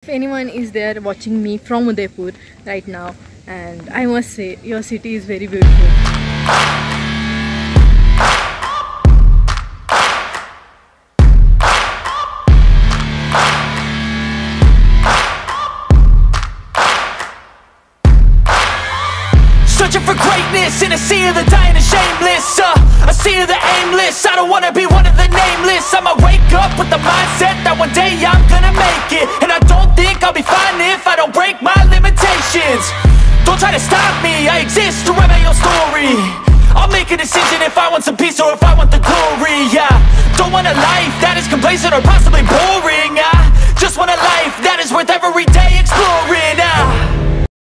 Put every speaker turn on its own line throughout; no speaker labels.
If anyone is there watching me from Udaipur right now, and I must say your city is very beautiful.
Searching for greatness in a sea of the dying and shameless, a sea of the aimless. I don't wanna be one of the nameless. I'ma wake up with the mindset that one day I'm gonna make it, and I don't think I'll be fine if I don't break my limitations. Don't try to stop me, I exist to write my own story. I'll make a decision if I want some peace or if I want the glory. Yeah, don't want a life that is complacent or possibly boring. I just want a life that is worth every day exploring.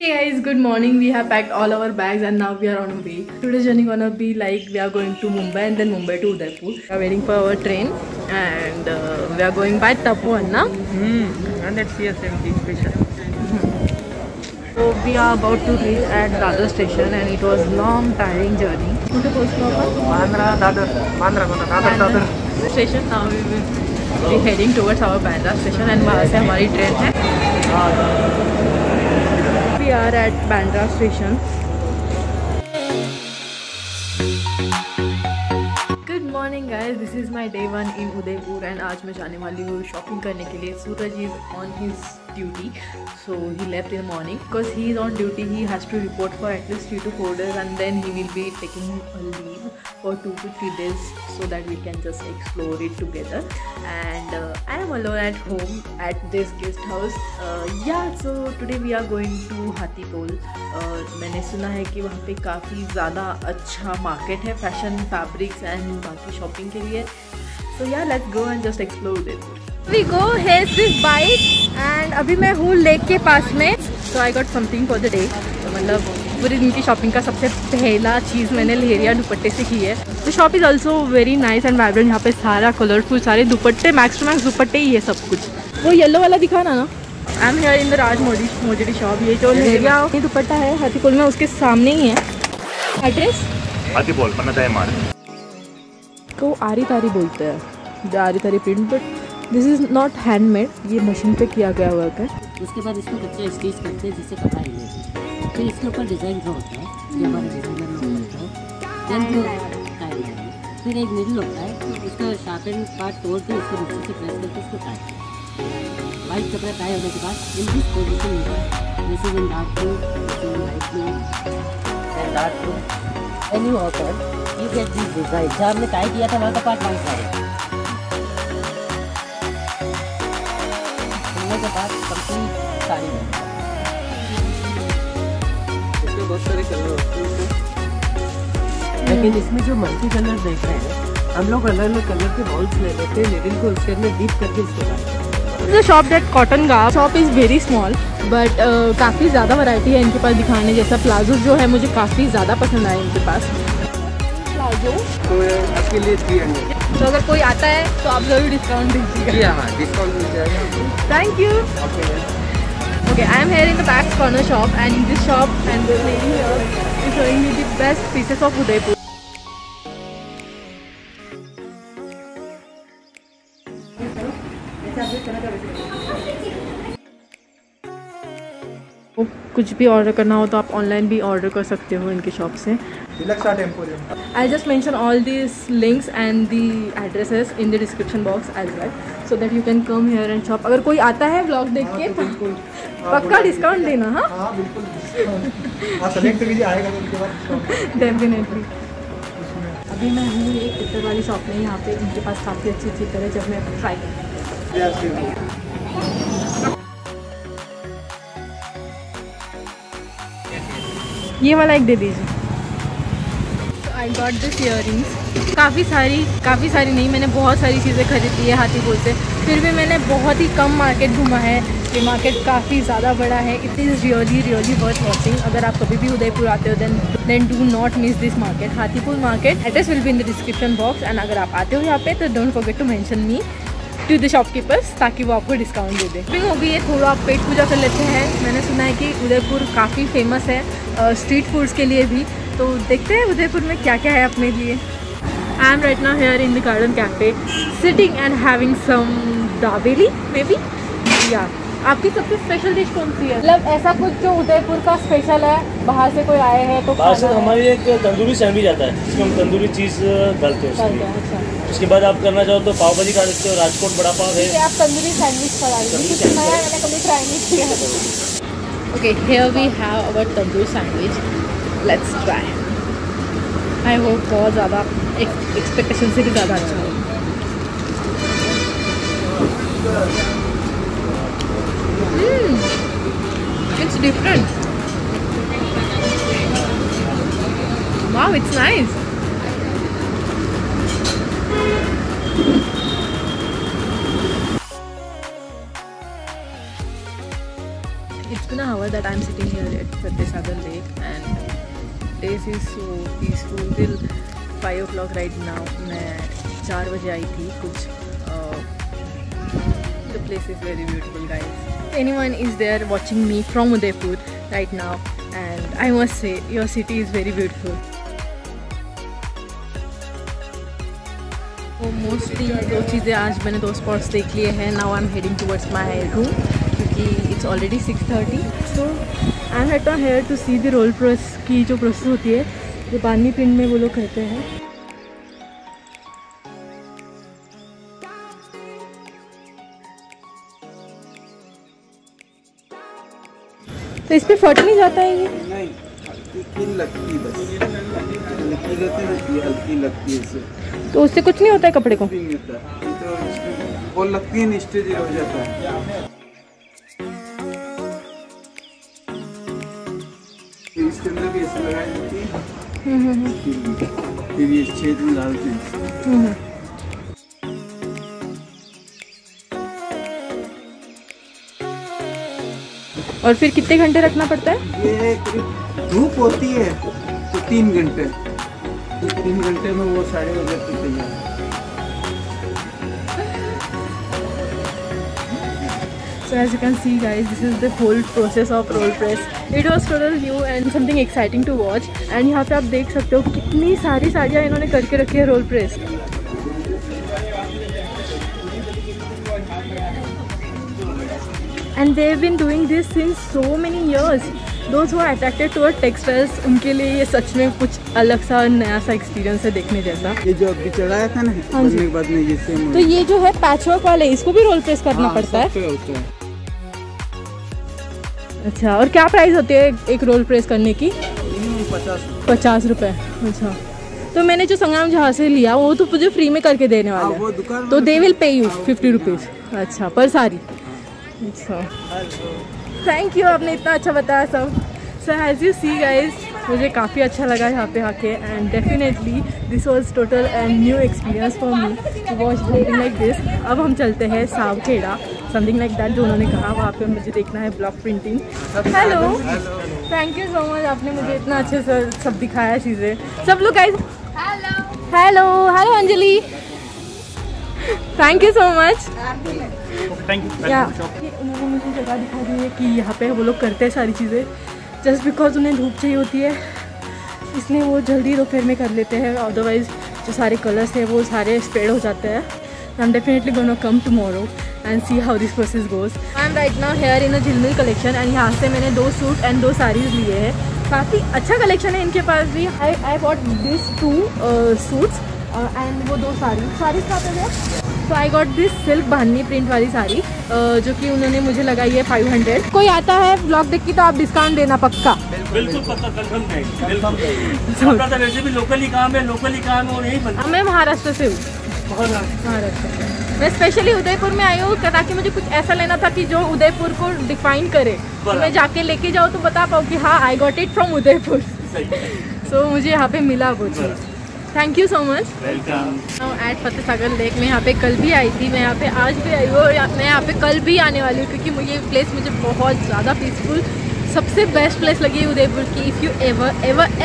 Hey guys, good morning. We have packed all our bags and now we are on our way. Today's journey gonna be like we are going to Mumbai and then Mumbai to Udaipur. We are waiting for our train and we are going by Tapovan, na?
And that's CSMT station.
So we are about to reach at Dadar station and it was long tiring journey. कुठे पोहोचलो आपण?
Dadar
station. Now we will be heading towards our Bandra station and वहाँ से हमारी train है. We are at Bandra station. Good morning guys, this is my day 1 in Udaipur and आज मैं जाने वाली हूँ शॉपिंग करने के लिए. Suraj is on his duty, so he left in the morning. Because he is on duty, he has to report for at least 3 to 4 days and then he will be taking a leave for 2 to 3 days so that we can just explore it together. And I am alone at home at this guest house. Yeah, so today we are going to Hathipol. मैंने सुना है कि वहाँ पे काफ़ी ज़्यादा अच्छा market है फैशन फैब्रिक्स एंड बाकी शॉपिंग के लिए. So yeah, let's go and just explore Udaipur. We go, here's this bike and अभी मैं हूँ लेक के पास में. So I got something for the day. तो मतलब पूरे दिन की शॉपिंग का सबसे पहला चीज़ मैंने लहरिया दुपट्टे से की है. The shop is also very nice and vibrant. यहाँ पे सारा कलरफुल सारे दुपट्टे मैक्स टू मैक्स दुपट्टे ही है सब कुछ. वो येलो वाला दिखाना ना. आई am here in the Raj mojari shop. ये जो लहरिया दुपट्टा है हाथीपुल में उसके सामने ही है. एड्रेस
हाथीपुल पन्नाताई मार्ग
को आरी तारी बोलते हैं. आरी तारी print but this is not handmade. ये मशीन पे किया गया वर्क है.
उसके बाद इसको बच्चे स्टिच करते हैं जिससे पता ही नहीं. फिर इसके ऊपर डिज़ाइन ड्रॉ होता है ये हमारे डिज़ाइनर में होता है. देन फिर एक मिडिल होता है उसका शार्पन पार्ट तोड़ के उसको नीचे से प्रेस करके उसको टाई. वाइट कपड़ा टाई होने के बाद इन दिस पोजिशन होता है. This is in dark blue, this is in light blue and dark blue and you open you get this design. जहाँ हमने टाई किया था वहाँ का पार्ट वाइट है. के बाद कंप्लीट साड़ी है. इसमें बहुत सारे कलर होते हैं लेकिन इसमें जो मल्टी कलर देख रहे हैं हम लोग अलग अलग कलर के बॉल्स ले लेते हैं. निडिल को उसके अंदर डीप करके इसके बाद
The shop that cotton garb shop is very small but काफ़ी ज़्यादा वैरायटी है इनके पास दिखाने जैसा. प्लाजो जो है मुझे काफ़ी ज़्यादा पसंद आया इनके पास. प्लाजो
तो आपके लिए 300.
तो अगर कोई आता है तो आप ज़रूर डिस्काउंट दीजिएगा.
जी हाँ, डिस्काउंट मिल जाएगा.
Thank you. Okay, I am here in the Pax Corner shop and in this shop and this lady here is showing me the best pieces of Udaipur. कुछ भी ऑर्डर करना हो तो आप ऑनलाइन भी ऑर्डर कर सकते हो इनके शॉप से. I'll just mention all these links and the addresses in the description box as well so that you can come here and shop. अगर कोई आता है व्लॉग देख के पक्का डिस्काउंट देना. हाँ बिल्कुल. डेफिनेटली. अभी मैं हूँ एक इतर वाली शॉप में. यहाँ पे इनके पास काफ़ी अच्छी अच्छी तरह जब मैं ट्राई करूँ. ये वाला एक दे दीजिए. I got this earrings. काफ़ी सारी नहीं, मैंने बहुत सारी चीज़ें खरीदी है हाथीपुल से. फिर भी मैंने बहुत ही कम मार्केट घूमा है. ये मार्केट काफ़ी ज़्यादा बड़ा है. It is really worth watching. अगर आप कभी भी उदयपुर आते हो then do not miss this market. Hathipol market address will be in the description box. And अगर आप आते हो यहाँ पे तो don't forget to mention me to the shopkeepers ताकि वो आपको डिस्काउंट दे दे. शॉपिंग हो गई है, थोड़ा आप पेट पूजा कर लेते हैं. मैंने सुना है कि उदयपुर काफ़ी फेमस है स्ट्रीट फूड्स के लिए भी. तो देखते हैं उदयपुर में क्या क्या है अपने लिए. I am right now here in the garden cafe sitting and having some dabeli may be. या आपकी सबसे स्पेशल डिश कौन सी है? मतलब ऐसा कुछ जो उदयपुर का स्पेशल है, बाहर से कोई आए हैं तो
बाहर से हमारी एक तंदूरी सैंडविच आता है जिसमें हम तंदूरी चीज़ डालते हैं उसमें।
अच्छा,
उसके बाद आप करना चाहो तो पाव भाजी खा सकते हो, राजकोट बड़ा पाव है।
आप तंदूरी सैंडविच खा लीजिए, मैंने कभी ट्राई नहीं किया। Okay, here we have our tandoori sandwich, let's try. I hope बहुत ज़्यादा एक्सपेक्टेशन से भी ज़्यादा अच्छा हो। It's different. Wow, it's nice. It's been an hour that I'm sitting here at Fatehsagar Lake and this is so peaceful till 5 o'clock right now. मैं 4 बजे आई थी कुछ। The place is very beautiful, guys. If anyone is there watching me from Udaipur right now, and I must say your city is very beautiful. तो mostly दो चीज़ें आज मैंने 2 spots देख लिए हैं. Now I am heading towards my room क्योंकि it's already 6:30. So I am at here to see the roll press की जो प्रोसेस होती है जो बानी पिंड में वो लोग कहते हैं. तो इस पे फट नहीं जाता है ये?
नहीं, हल्की लगती है, बस हल्की रहती है, हल्की लगती है इससे.
तो उससे कुछ नहीं होता है कपड़े को?
नहीं होता, तो वो लगती है ना, स्टेज हो जाता है. इसके अंदर भी ऐसे लगाई जाती है, फिर ये छेद में डालते हैं.
और फिर कितने घंटे रखना पड़ता है?
ये धूप होती है तो 3 घंटे. 3 घंटे में वो साड़ी हो जाती है तैयार.
So as you can see guys, this is the whole process of roll press. It was total new and something exciting to watch. And यहाँ पे आप देख सकते हो कितनी सारी साड़ियाँ इन्होंने करके रखी है role press. And they've been doing this since so many years. Those who are attracted toward textiles, उनके लिए ये सच में कुछ अलग सा नया सा एक्सपीरियंस है देखने जैसा.
ये जो अभी चढ़ाया था ना, बनने के बाद में ये सेम.
तो ये जो है पैचवर्क वाले, इसको भी रोल प्रेस करना पड़ता है?
होता है.
अच्छा, और क्या प्राइस होती है एक रोल प्रेस करने की? 50 रुपये. अच्छा, तो मैंने जो संग्राम जहाँ से लिया वो तो मुझे फ्री में करके देने वाले हैं, तो they will pay you 50 rupees. अच्छा, पर सारी. अच्छा, थैंक यू, आपने इतना अच्छा बताया सब. So as you see guys, मुझे काफ़ी अच्छा लगा यहाँ पे आके and definitely this was total and new experience for me to watch something like this. अब हम चलते हैं सावखेड़ा, समथिंग लाइक दैट जो उन्होंने कहा. वहाँ पे मुझे देखना है block printing. Hello, thank you so much, आपने मुझे इतना अच्छे से सब दिखाया चीज़ें. सब लोग guys, hello hello Anjali, thank you so much. उन्होंने मुझे जगह दिखा दी है कि यहाँ पे वो लोग करते हैं सारी चीज़ें. जस्ट बिकॉज उन्हें धूप चाहिए होती है इसलिए वो जल्दी दोपहर में कर लेते हैं, अदरवाइज जो सारे कलर्स हैं वो सारे स्प्रेड हो जाते हैं. I am definitely gonna come tomorrow and see how this process goes. I am right now here in a Jhilmil collection and यहाँ से मैंने 2 सूट एंड 2 साड़ीज़ लिए हैं. काफ़ी अच्छा कलेक्शन है इनके पास भी. I bought this 2 suits and वो 2 साड़ीज़ कहाँ पे है. तो I got this silk bandhani print वाली साड़ी जो कि उन्होंने मुझे लगाई है 500. कोई आता है ब्लॉग देख के तो आप डिस्काउंट देना पक्का.
बिल्कुल पक्का, कंफर्म. वैसे भी लोकल ही काम है, और यही बनता है.
मैं महाराष्ट्र से हूँ. महाराष्ट्र. मैं स्पेशली उदयपुर में आई हूँ ताकि मुझे कुछ ऐसा लेना था कि जो उदयपुर को डिफाइन करे. मैं जाके लेके जाऊँ तो बता पाऊँ कि हाँ I got it from Udaipur. So मुझे यहाँ पे मिला वो चीज़. Thank you so much. Welcome. At Fatehsagar lake में यहाँ पे कल भी आई थी, मैं यहाँ पे आज भी आई हूँ और मैं यहाँ पे कल भी आने वाली हूँ क्योंकि मुझे ये प्लेस मुझे बहुत ज़्यादा पीसफुल, सबसे बेस्ट प्लेस लगी है उदयपुर की. If you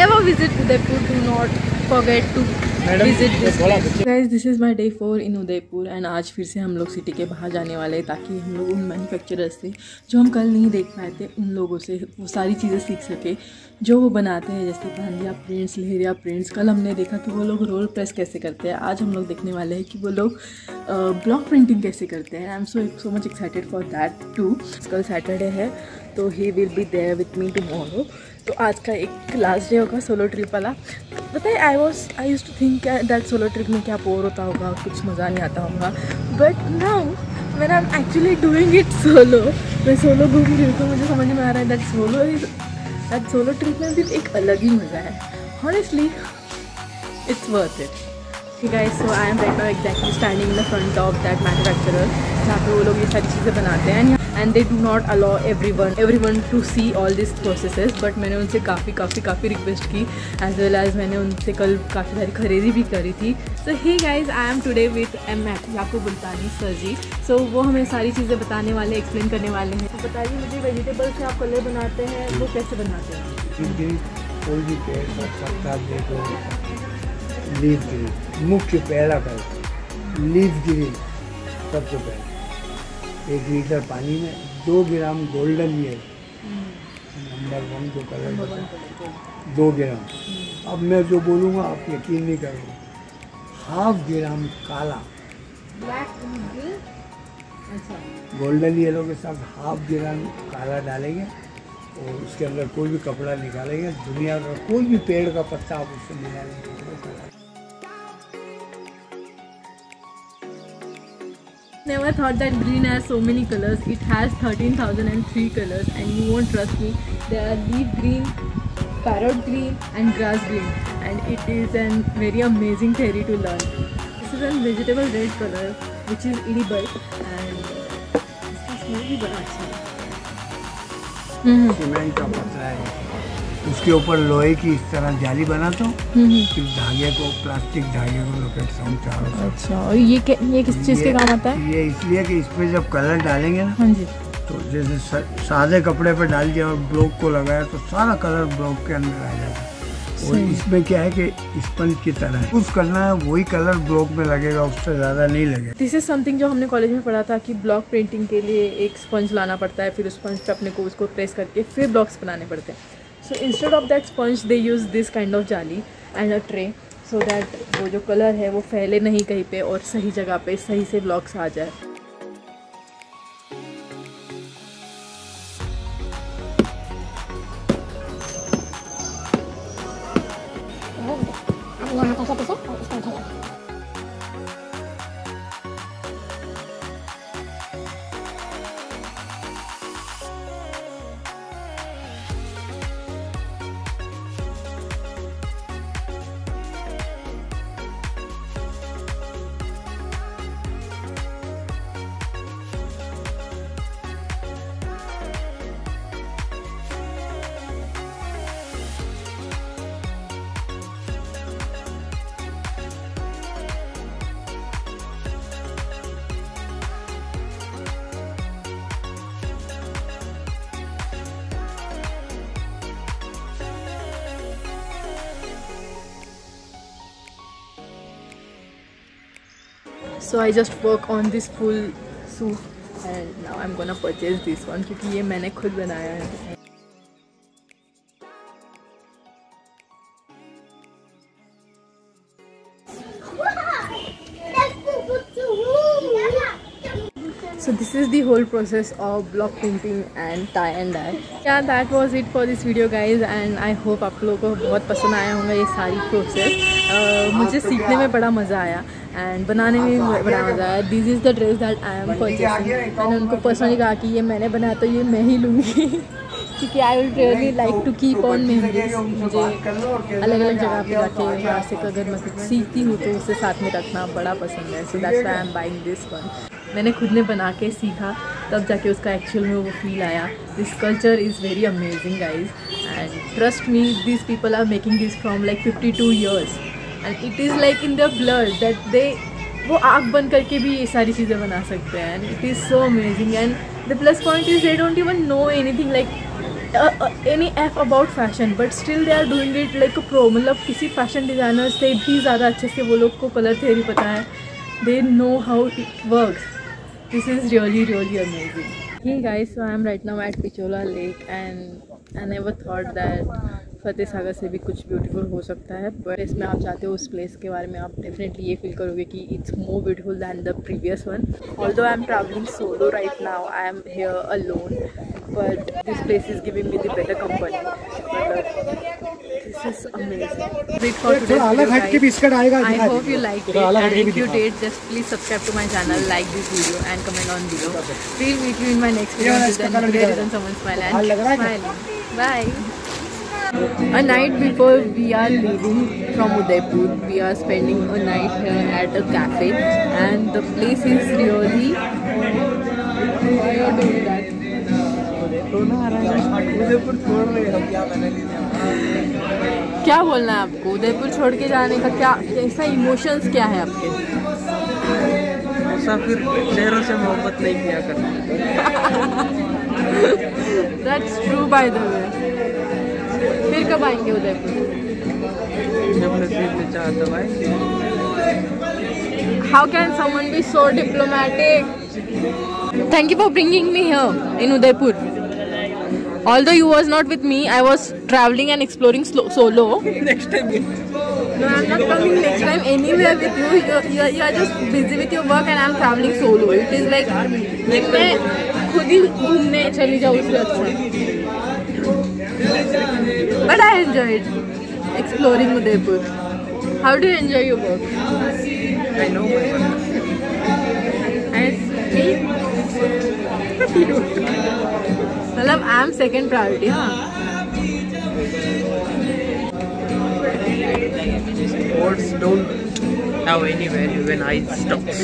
ever visit Udaipur, do not forget to visit this place. Guys, this is my day 4 in Udaipur and आज फिर से हम लोग सिटी के बाहर जाने वाले हैं ताकि हम लोग उन मैन्युफैक्चरर्स से जो हम कल नहीं देख पाए थे उन लोगों से वो सारी चीज़ें सीख सके जो वो बनाते हैं, जैसे बांदिया प्रिंट्स, लहरिया प्रिंट्स। कल हमने देखा कि वो लोग रोल प्रेस कैसे करते हैं, आज हम लोग देखने वाले हैं कि वो लोग ब्लॉक प्रिंटिंग कैसे करते हैं। I am so much excited for that too. कल सैटरडे है तो he will be there with me tomorrow. तो आज का एक लास्ट डे होगा सोलो ट्रिप वाला। पता है I used to think that solo trip में क्या बोर होता होगा, कुछ मज़ा नहीं आता होगा, but now when I am actually doing it solo, मैं सोलो घूम रही हूँ तो मुझे समझ में आ रहा है दैट सोलो ट्रिप में भी एक अलग ही मज़ा है। Honestly it's worth it. Okay guys, so I am right now exactly standing in the front of that manufacturer जहाँ पे वो लोग ये सारी चीज़ें बनाते हैं and they do not allow everyone to see all these processes, but मैंने उनसे काफ़ी रिक्वेस्ट की as well as मैंने उनसे कल काफ़ी सारी खरीदी भी करी थी। So hey guys, I am today with Yakub Bultani sir ji. So वो हमें सारी चीज़ें बताने वाले, एक्सप्लेन करने वाले हैं। तो बताइए मुझे, वेजिटेबल से आप कलर बनाते हैं वो कैसे बनाते हैं?
कोई भी पेड़ का पत्ता देखो, लीफ ग्रीन मुख्य पहला कलर लीफ ग्रीन। सबसे पहले 1 लीटर पानी में 2 ग्राम गोल्डन येलो, नंबर 1 जो कलर बता 2 ग्राम। अब मैं जो बोलूँगा आप यकीन नहीं करोगे, 1/2 ग्राम काला गोल्डन येलो के साथ 1/2 ग्राम काला डालेंगे और उसके अंदर कोई भी कपड़ा निकालेंगे, दुनिया का कोई भी पेड़ का पत्ता आप उससे निकालेंगे।
Never thought that green has so many colors. It has 13,003 colors and you won't trust me, there are leaf green, parrot green and grass green, and it is a very amazing theory to learn. This is a vegetable red color which is edible and इसका smell भी बड़ा अच्छा है।
Cement का पतला है, उसके ऊपर लोहे की इस तरह जाली बना दो, फिर धागे को, प्लास्टिक धागे को लपेटता हूँ चारों तरफ।
अच्छा, और ये किस चीज़ के काम आता है?
ये इसलिए कि इस पे जब कलर डालेंगे ना,
हाँ जी,
तो जैसे सादे कपड़े पे डाल दिया और ब्लॉक को लगाया तो सारा कलर ब्लॉक के अंदर आ जाता है। और इसमें क्या है कि स्पंज की तरह कुछ करना है, वही कलर ब्लॉक में लगेगा, उससे ज़्यादा नहीं लगेगा।
दिस इज समथिंग जो हमने कॉलेज में पढ़ा था कि ब्लॉक पेंटिंग के लिए एक स्पंज लाना पड़ता है, फिर उस स्पंज पे अपने को उसको प्रेस करके फिर ब्लॉक्स बनाने पड़ते हैं। So instead of that sponge they use this kind of जाली and a tray so that वो जो कलर है वो फैले नहीं कहीं पे और सही जगह पे सही से ब्लॉक्स आ जाए। So I just work on this full suit and now I'm gonna purchase this one क्योंकि ये मैंने खुद बनाया है। So this is the whole process of block printing and tie and dye. Yeah, that was it for this video guys and I hope आप लोगों को बहुत पसंद आया होगा ये सारी प्रोसेस। मुझे सीखने में बड़ा मज़ा आया एंड बनाने में भी बड़ा मज़ा आया। This is the dress that I am purchasing. मैंने उनको पर्सनली कहा कि ये मैंने बनाया तो ये मैं ही लूँगी क्योंकि I will really like to keep on memories. मुझे अलग अलग जगह पे जाके वहाँ से अगर मैं कुछ सीखती हूँ तो उसे साथ में रखना बड़ा पसंद है। So that's why I am buying this one. मैंने खुद ने बना के सीखा तब जाके उसका एक्चुअल में वो फील आया। This culture is very amazing guys and trust me, this people are making this from like 52 years and it is like in their blood that they वो आँख बंद करके भी ये सारी चीज़ें बना सकते हैं and it is so amazing. And the plus point is they don't even know anything like any f about fashion, but still they are doing it like a pro. मतलब किसी fashion designer से भी ज़्यादा अच्छे से वो लोग को color theory पता है. They know how it works. This is really amazing. Hey guys, so I am right now at Pichola Lake and I never thought that Fateh Sagar से भी कुछ ब्यूटीफुल हो सकता है. बट इसमें आप जाते हो उस प्लेस के बारे में आप डेफिनेटली ये फील करोगे कि it's more beautiful than the previous one. Although I am travelling solo right now, I am here alone, but this place is giving me the better company. This is amazing. Wait for today's video. I hope you like it, and if you did, just please subscribe to my channel, like this video and comment on below. We'll meet you in my next video. Until then, today return someone smile and smile. Bye. A night before we are leaving from Udaipur, we are spending a night here at a cafe, and the place is really. Why are you doing that? Udaipur छोड़ रहे हो क्या? क्या बोलना है आपको? उदयपुर छोड़ के जाने का क्या ऐसा इमोशंस क्या है आपके?
मुसाफिर शहरों से मोहब्बत नहीं किया करना.
That's true by the way. फिर कब आएंगे उदयपुर?
जब नसीब में चाह तब आएंगे.
How can someone be so diplomatic? Thank you for bringing me here in Udaipur. Although you was not with me, I was traveling and exploring solo.
Next time.
No, I'm not coming next time anywhere with you. You are just busy with your work and I'm traveling solo. It is like मैं खुद ही घूमने चली जाऊँ उससे अच्छा. But I enjoyed exploring Udaipur. How do you enjoy your work?
I know my work.
And me? मतलब I am second priority, हाँ.
Words don't have any value when I stops.